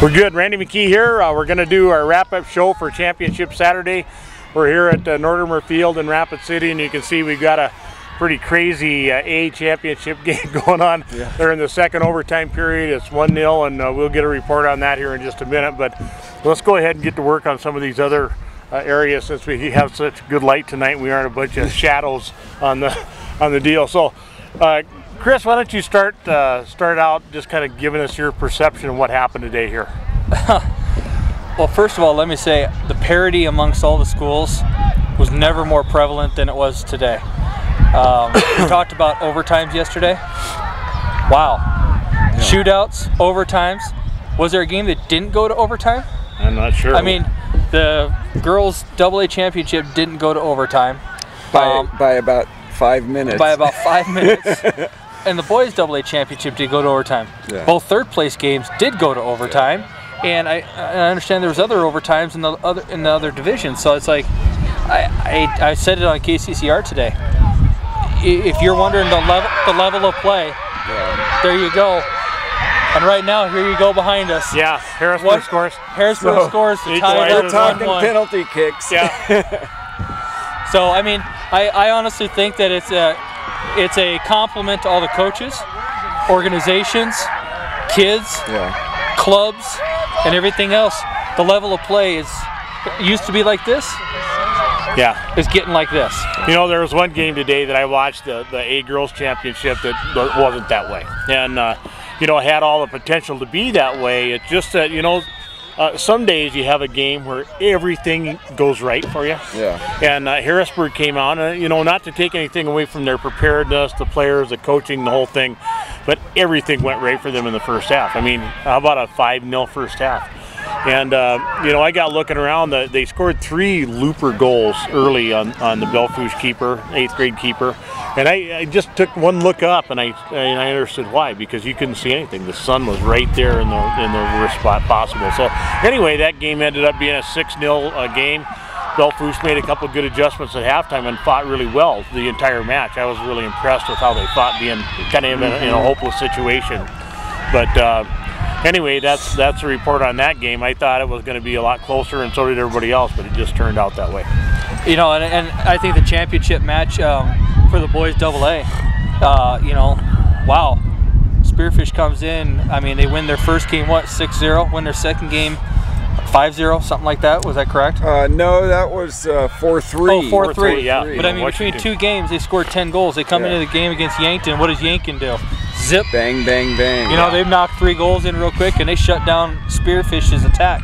We're good. Randy McKee here. We're going to do our wrap-up show for Championship Saturday. We're here at Nortimer Field in Rapid City, and you can see we've got a pretty crazy A championship game going on. Yeah. They're in the second overtime period. It's 1-0, and we'll get a report on that here in just a minute. But let's go ahead and get to work on some of these other areas since we have such good light tonight. We aren't a bunch of shadows on the deal. So, Chris, why don't you start out just kind of giving us your perception of what happened today here? Well, first of all, let me say the parity amongst all the schools was never more prevalent than it was today. We talked about overtimes yesterday. Wow. Yeah. Shootouts, overtimes. Was there a game that didn't go to overtime? I'm not sure. I mean, the girls' AA championship didn't go to overtime. By about 5 minutes. By about 5 minutes. And the boys' AA championship did go to overtime. Yeah. Both third place games did go to overtime. Yeah. And I understand there was other overtimes in the other divisions. So it's like, I said it on KCCR today. If you're wondering the level of play, yeah. There you go. And right now, here you go behind us. Yeah, Harrisburg scores. Harrisburg scores to tie it up. We're talking penalty kicks. Yeah. So I mean, I honestly think that it's a compliment to all the coaches, organizations, kids, yeah. Clubs, and everything else. The level of play used to be like this. Yeah, it's getting like this. You know, there was one game today that I watched, the A Girls Championship, that wasn't that way, and you know, had all the potential to be that way. It's just that, you know, some days you have a game where everything goes right for you. Yeah. And Harrisburg came out, you know, not to take anything away from their preparedness, the players, the coaching, the whole thing, but everything went right for them in the first half. I mean, how about a 5-0 first half? And, you know, I got looking around, they scored 3 looper goals early on the Belfouche keeper, 8th grade keeper. And I just took one look up, and I understood why, because you couldn't see anything. The sun was right there in the worst spot possible. So anyway, that game ended up being a 6-0 game. Belfouche made a couple of good adjustments at halftime and fought really well the entire match. I was really impressed with how they fought, being kind of in a hopeless situation. But anyway, that's the report on that game. I thought it was going to be a lot closer, and so did everybody else, but it just turned out that way. You know, and I think the championship match for the boys AA, you know, wow. Spearfish comes in. I mean, they win their first game, what, 6-0? Win their second game 5-0, something like that. Was that correct? No, that was 4-3. Oh, 4-3, yeah. But I mean, between 2 games, they scored 10 goals. They come into the game against Yankton. What does Yankton do? Zip. Bang, bang, bang. You know, they've knocked 3 goals in real quick, and they shut down Spearfish's attack.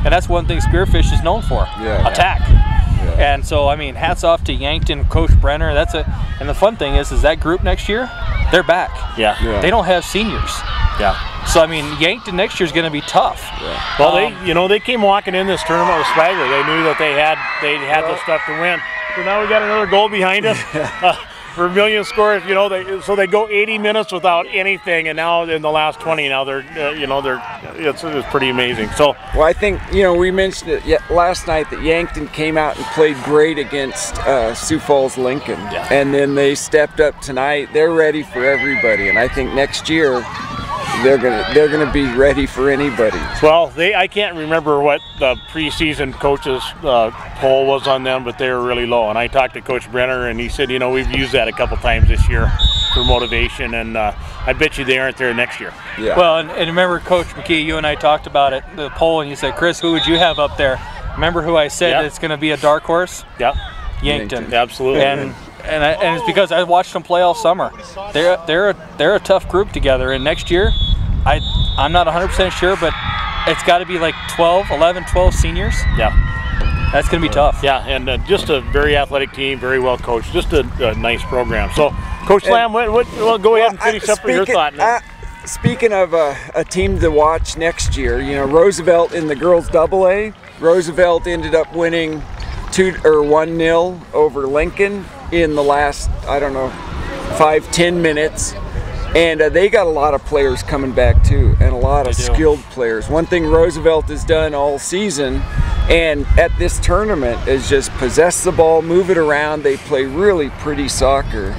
And that's one thing Spearfish is known for, attack. Yeah. And so, I mean, hats off to Yankton, Coach Brenner. And the fun thing is that group next year, they're back. Yeah. They don't have seniors. Yeah. So I mean, Yankton next year is going to be tough. Yeah. Well, they came walking in this tournament with swagger. They knew that they had the stuff to win. So now we got another goal behind us. Vermilion scores. You know, they go 80 minutes without anything, and now in the last 20, now it's pretty amazing. So, well, I think, you know, we mentioned it last night that Yankton came out and played great against Sioux Falls Lincoln, and then they stepped up tonight. They're ready for everybody, and I think next year they're gonna be ready for anybody. Well, I can't remember what the preseason coaches poll was on them, but they were really low. And I talked to Coach Brenner, and he said, you know, we've used that a couple times this year for motivation, and I bet you they aren't there next year. Yeah. Well, and remember, Coach McKee, you and I talked about it, the poll, and you said, Chris, who would you have up there? Remember who I said it's going to be a dark horse? Yep. Yankton. Absolutely. And it's because I watched them play all summer. They're a tough group together, and next year, I'm not 100% sure, but it's got to be like 12 seniors. Yeah. That's going to be tough. Yeah, and just a very athletic team, very well coached, just a nice program. So, Coach Lamb, go ahead and finish up with your thought. Speaking of a team to watch next year, you know, Roosevelt in the girls AA, Roosevelt ended up winning 1-0 over Lincoln in the last, I don't know, 5-10 minutes. And they got a lot of players coming back too, and a lot of skilled players. One thing Roosevelt has done all season and at this tournament is just possess the ball, move it around. They play really pretty soccer.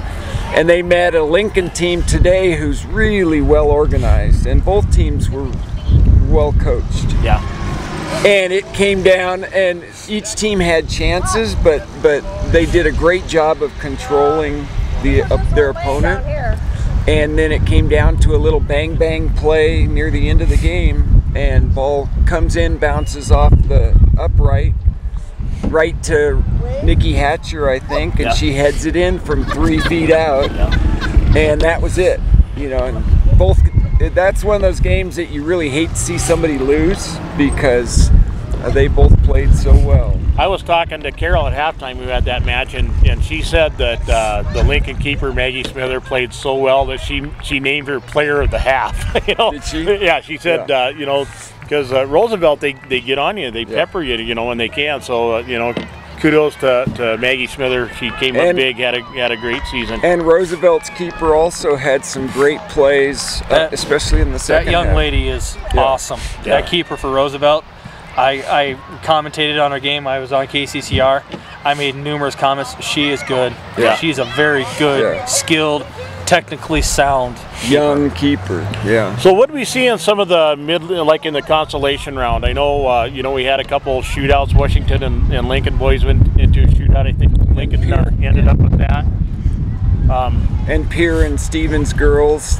And they met a Lincoln team today who's really well organized, and both teams were well coached. Yeah. And it came down, and each team had chances, but they did a great job of controlling their opponent. And then it came down to a little bang bang play near the end of the game, and ball comes in, bounces off the upright, right to Nikki Hatcher, I think, and she heads it in from 3 feet out, and that was it. You know, and both. That's one of those games that you really hate to see somebody lose, because they both played so well. I was talking to Carol at halftime. We had that match, and she said that the Lincoln keeper Maggie Smither played so well that she named her player of the half. You know? Did she? Yeah, she said you know, because Roosevelt they get on you, they pepper you, you know, when they can. So you know, kudos to Maggie Smither. She came up big, had a great season. And Roosevelt's keeper also had some great plays, especially in the second half. That young lady is awesome. That keeper for Roosevelt. I commentated on her game. I was on KCCR. I made numerous comments. She is good. Yeah. She's a very good, skilled, technically sound young keeper. Yeah. So what do we see in some of the like in the consolation round? I know you know, we had a couple shootouts. Washington and Lincoln boys went into a shootout. I think Lincoln ended up with that. And Pierre and Stevens girls.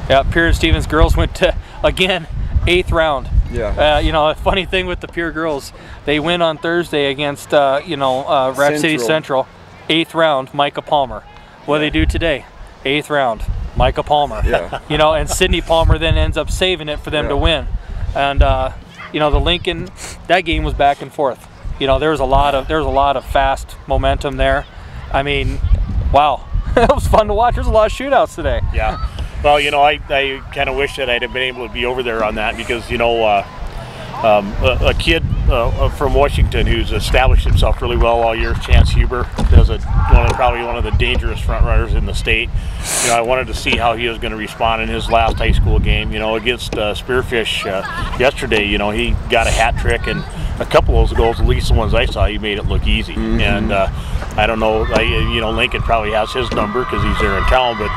Yeah, Pierre and Stevens girls went to, again, 8th round. Yeah. You know, a funny thing with the Pierre girls, they win on Thursday against you know, Rapid City Central, 8th round, Micah Palmer. What do they do today? 8th round, Micah Palmer. Yeah. You know, and Sydney Palmer then ends up saving it for them to win. And you know, the Lincoln, that game was back and forth. You know, there was a lot of fast momentum there. I mean, wow, it was fun to watch. There's a lot of shootouts today. Yeah. Well, you know, I kind of wish that I'd have been able to be over there on that, because, you know, a kid from Washington who's established himself really well all year, Chance Huber, does probably one of the dangerous front runners in the state. You know, I wanted to see how he was going to respond in his last high school game. You know, against Spearfish yesterday, you know, he got a hat trick, and a couple of those goals, at least the ones I saw, he made it look easy. And I don't know, you know, Lincoln probably has his number because he's there in town, but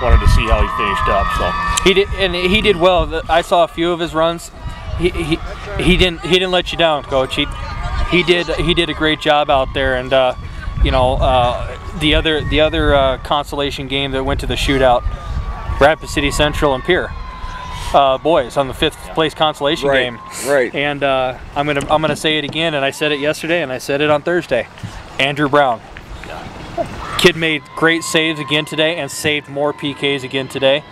wanted to see how he finished up. So he did, and he did well. I saw a few of his runs. He didn't let you down, Coach. He did a great job out there, and you know, the other consolation game that went to the shootout, Rapid City Central and Pierre boys on the 5th place consolation game. Right. And I'm gonna say it again, and I said it yesterday, and I said it on Thursday. Andrew Brown. Kid made great saves again today, and saved more PKs again today.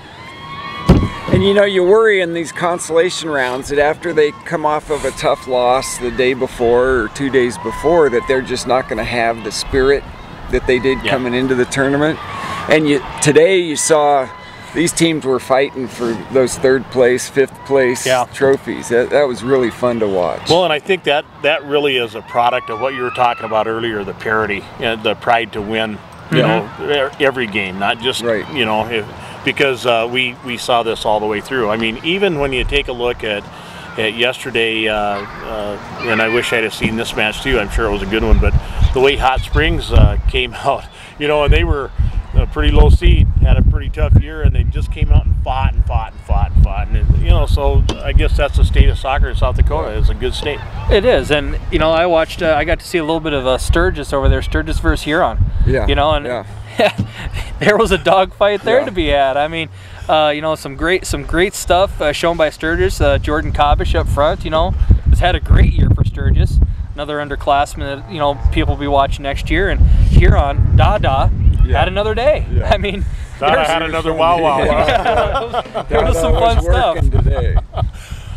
And you know, you worry in these consolation rounds that after they come off of a tough loss the day before or 2 days before, that they're just not going to have the spirit that they did coming into the tournament. And today you saw these teams were fighting for those 3rd place, 5th place trophies. That was really fun to watch. Well, and I think that really is a product of what you were talking about earlier, the parity and the pride to win. You know, every game, not just you know, because we saw this all the way through. I mean, even when you take a look at yesterday, and I wish I'd have seen this match too. I'm sure it was a good one, but the way Hot Springs came out, you know, and they were a pretty low seed, had a pretty tough year, and they just came out and fought, and you know, so I guess that's the state of soccer in South Dakota. It's a good state. It is, and you know, I watched. I got to see a little bit of Sturgis over there, Sturgis versus Huron. Yeah. You know, and there was a dogfight there to be had. I mean, you know, some great stuff shown by Sturgis. Jordan Kobish up front, you know, has had a great year for Sturgis. Another underclassman that, you know, people will be watching next year. And Huron, Dada, had another day. I mean, Dada had another wow. There was some fun stuff. Today.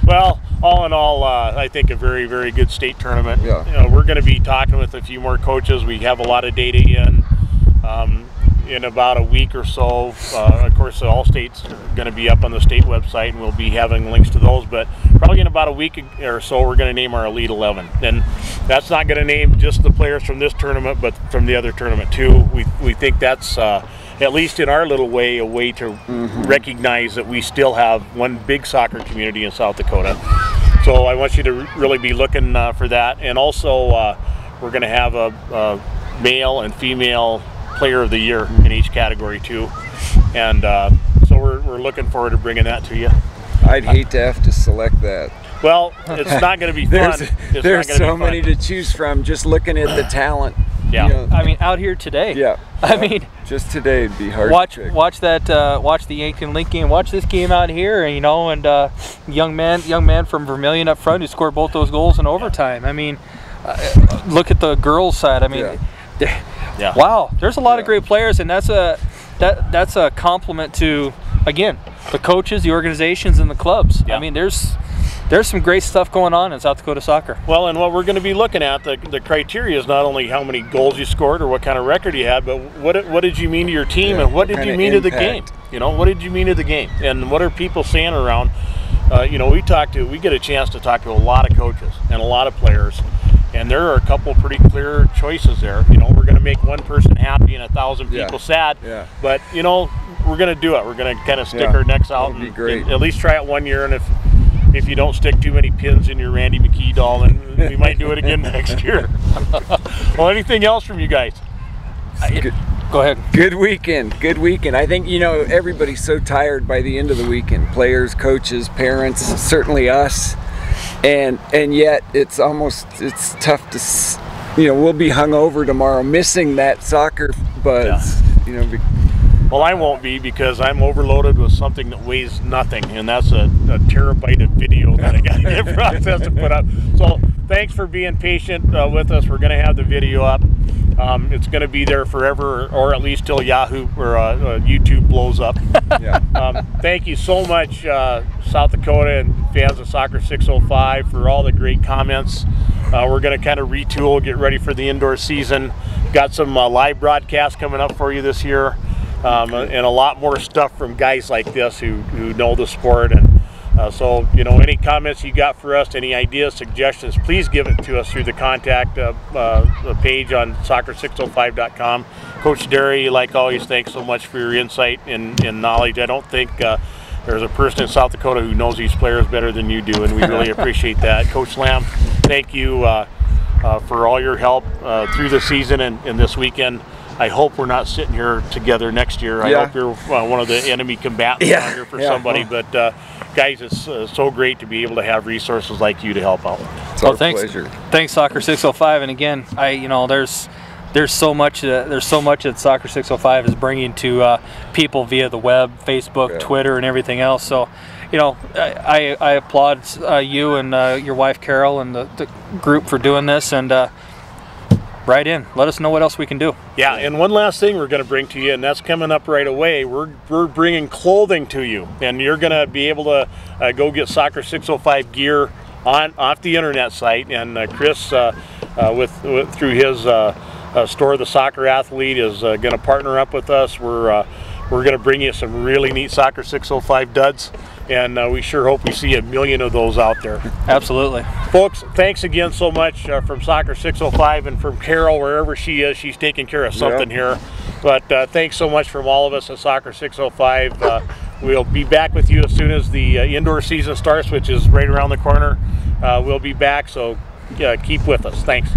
Well, all in all, I think a very, very good state tournament. Yeah. You know, we're going to be talking with a few more coaches. We have a lot of data in about a week or so. Of course, the All-State's going to be up on the state website, and we'll be having links to those. But probably in about a week or so, we're going to name our Elite 11. And that's not going to name just the players from this tournament, but from the other tournament too. We think that's, at least in our little way, a way to recognize that we still have one big soccer community in South Dakota. So I want you to really be looking for that. And also, we're going to have a male and female player of the year in each category too, and so we're looking forward to bringing that to you. I'd hate to have to select that. Well, it's not going to be fun. There's so many to choose from just looking at the talent. Yeah. You know, I mean, out here today. Yeah. I mean, just today it'd be hard watch to pick. watch the Yankton Link game. Watch this game out here, and young man from Vermilion up front who scored both those goals in overtime. I mean, look at the girls' side. I mean, wow, there's a lot of great players, and that's a compliment to, again, the coaches, the organizations, and the clubs. I mean, there's some great stuff going on in South Dakota soccer. Well, and what we're going to be looking at, the criteria is not only how many goals you scored or what kind of record you had, but what did you mean to your team, and what did you mean to the game? You know, what did you mean to the game, and what are people saying around? You know, we get a chance to talk to a lot of coaches and a lot of players, and there are a couple pretty clear choices there. You know, we're going to make one person happy and 1,000 people sad, but you know, we're going to do it. We're going to kind of stick our necks out and at least try it 1 year, and if you don't stick too many pins in your Randy McKee doll, then we might do it again next year. Well, anything else from you guys? Go ahead. Good weekend. Good weekend. I think, you know, everybody's so tired by the end of the weekend. Players, coaches, parents, certainly us. And yet it's tough to, you know, we'll be hungover tomorrow missing that soccer buzz, you know. Well, I won't be, because I'm overloaded with something that weighs nothing, and that's a terabyte of video that I got to process to put up. So thanks for being patient with us. We're going to have the video up. It's going to be there forever, or at least till Yahoo or YouTube blows up. Thank you so much, South Dakota and fans of Soccer 605, for all the great comments. We're going to kind of retool, get ready for the indoor season. Got some live broadcasts coming up for you this year. And a lot more stuff from guys like this who know the sport. And so, you know, any comments you got for us, any ideas, suggestions, please give it to us through the contact page on soccer605.com. Coach Derry, like always, thanks so much for your insight and knowledge. I don't think there's a person in South Dakota who knows these players better than you do, and we really appreciate that. Coach Lamb, thank you for all your help through the season and this weekend. I hope we're not sitting here together next year. I hope you're one of the enemy combatants out here for somebody. But guys, it's so great to be able to have resources like you to help out. It's our pleasure. Thanks, Soccer 605. And again, there's so much that Soccer 605 is bringing to people via the web, Facebook, Twitter, and everything else. So, you know, I applaud you and your wife Carol and the group for doing this, and right in. Let us know what else we can do. Yeah, and one last thing we're going to bring to you, and that's coming up right away. We're bringing clothing to you, and you're going to be able to go get Soccer 605 gear off the internet site. And Chris, through his store, The Soccer Athlete, is going to partner up with us. We're going to bring you some really neat Soccer 605 duds, and we sure hope we see 1 million of those out there. Absolutely. Folks, thanks again so much from Soccer 605, and from Carol, wherever she is. She's taking care of something here. But thanks so much from all of us at Soccer 605. We'll be back with you as soon as the indoor season starts, which is right around the corner. We'll be back, so keep with us. Thanks.